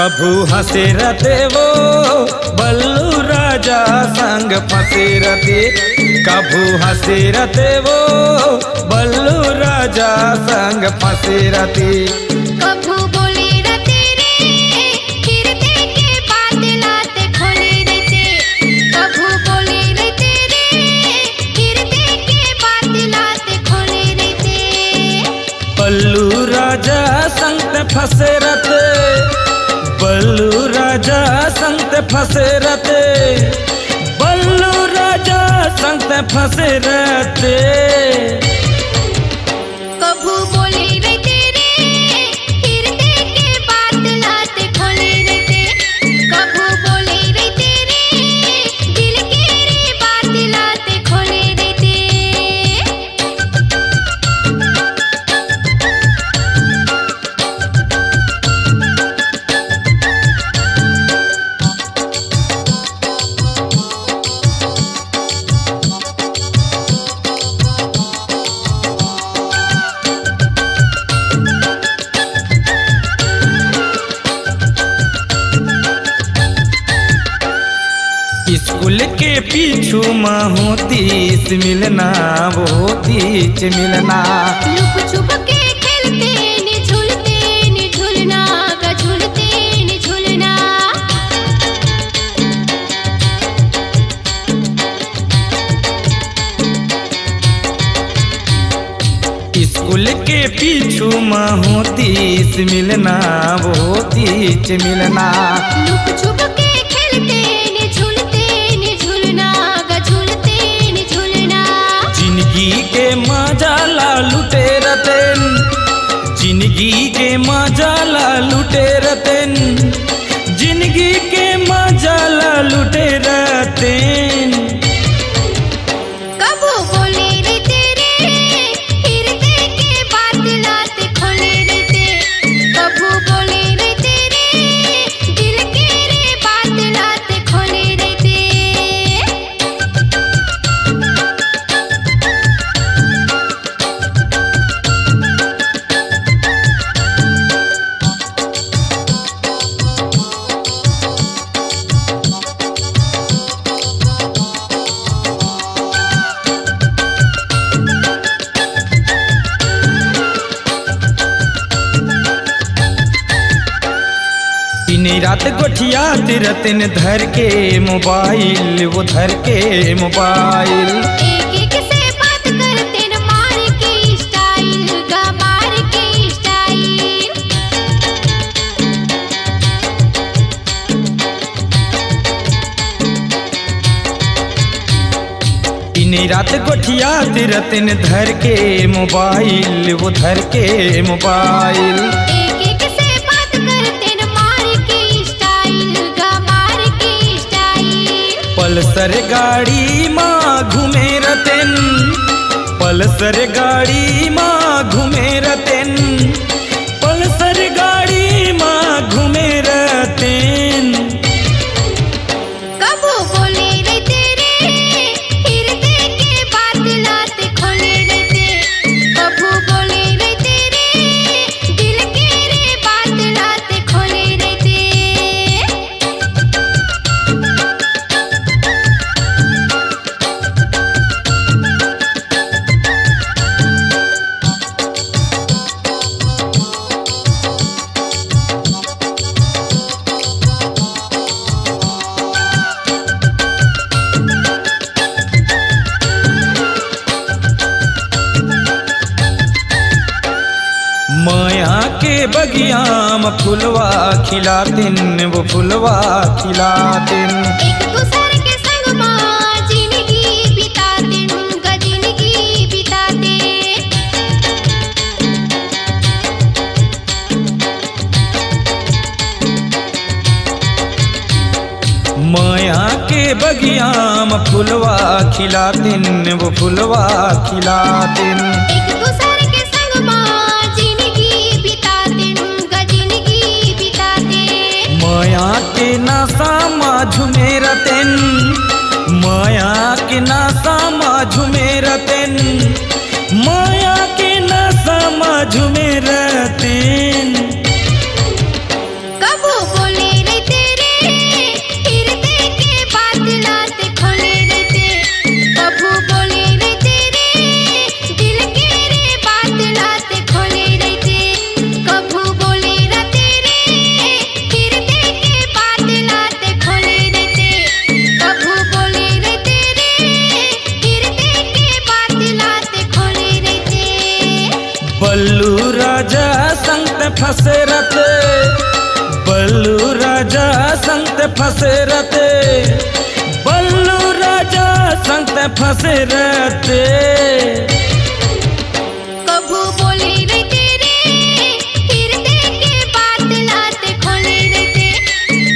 कभू हंसे रहते वो बल्लू राजा संग फंसे रहते, कभू हंसे रहते वो बल्लू राजा संग फंसे रहते। कभू बोले रहते रे फिरते के बात लाते खोले रहते, कभू बोले रहते रे फिरते के बात लाते खोले रहते। बल्लू राजा संग फंसे रहते, बल्लू राजा संग फंसे रहते, बल्लू राजा संग फंसे रहते। कभू बोले रहते रे फिरते के बात लाते खोले रहते, कभू बोले रहते रे दिल के रे बात लाते खोले रहते। स्कूल के पीछू माँ होतीस मिलना, वो होतीच मिलना। लुक छुप के खेलते ने झूलना का झूलते ने झूलना। स्कूल के पीछू माँ होतीस मिलना, वो होतीच मिलना। लुक छुप के खेलते ने झूलना का झूलते ने झूलना। जिंदगी के मजा ला लुटे रतन, जिंदगी के मजा ला लुटे रतन, जिंदगी के मजा ला लुटे रतन। कभू बोले रहते रे फिरते के बात लाते खोले रहते, कभू बोले रहते रे दिल के रे बात लाते खोले रहते। दिन रात गोठिया रतन धर के मोबाइल, वो धर के मोबाइल। एक एक से बात करते न मार के स्टाइल गा मार के स्टाइल। दिन रात गोठिया रतन धर के मोबाइल, वो धर के मोबाइल। एक एक से बात करते न मार के स्टाइल गा मार के स्टाइल। पल्सर गाड़ी माँ घूमे रतन, पल्सर गाड़ी माँ घूमे रतन, पल्सर गाड़ी माँ घूमे रतन। कभू बोले रहते रे फिरते के बात लाते खोले रहते, कभू बोले रहते रे दिल के रे बात लाते खोले रहते। माया के बगियाम फुलवा खिलातिन, वो फुलवा खिलातिन। एक दूसरे के संग माँ जिंदगी बिताते गा जिंदगी बिताते। माया के बगियाम फुलवा खिलातिन, वो फुलवा खिलातिन। एक दूसरे के संग माँ जिंदगी बिताते गा जिंदगी बिताते। माया के नासा माँ झूमे रतन, माया के नासा माँ झूमे रतन, माया के नासा माँ झूमे रतन। कभू बोले फंसे रहते, बल्लू राजा संग फंसे रहते, बल्लू राजा संग फंसे रहते। कभू बोले रहते रे हृदय के बात लाते खोले रहते,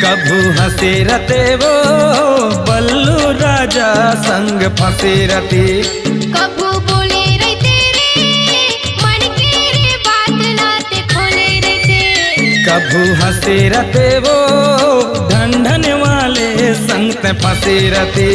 कभू हंसे रहते वो बल्लू राजा संग फंसे रहते। कभू बोले रहते रे मन के रे बात लाते खोले रहते, कभू हंसे रहते वो ढंढन वाले संग फंसे रहते।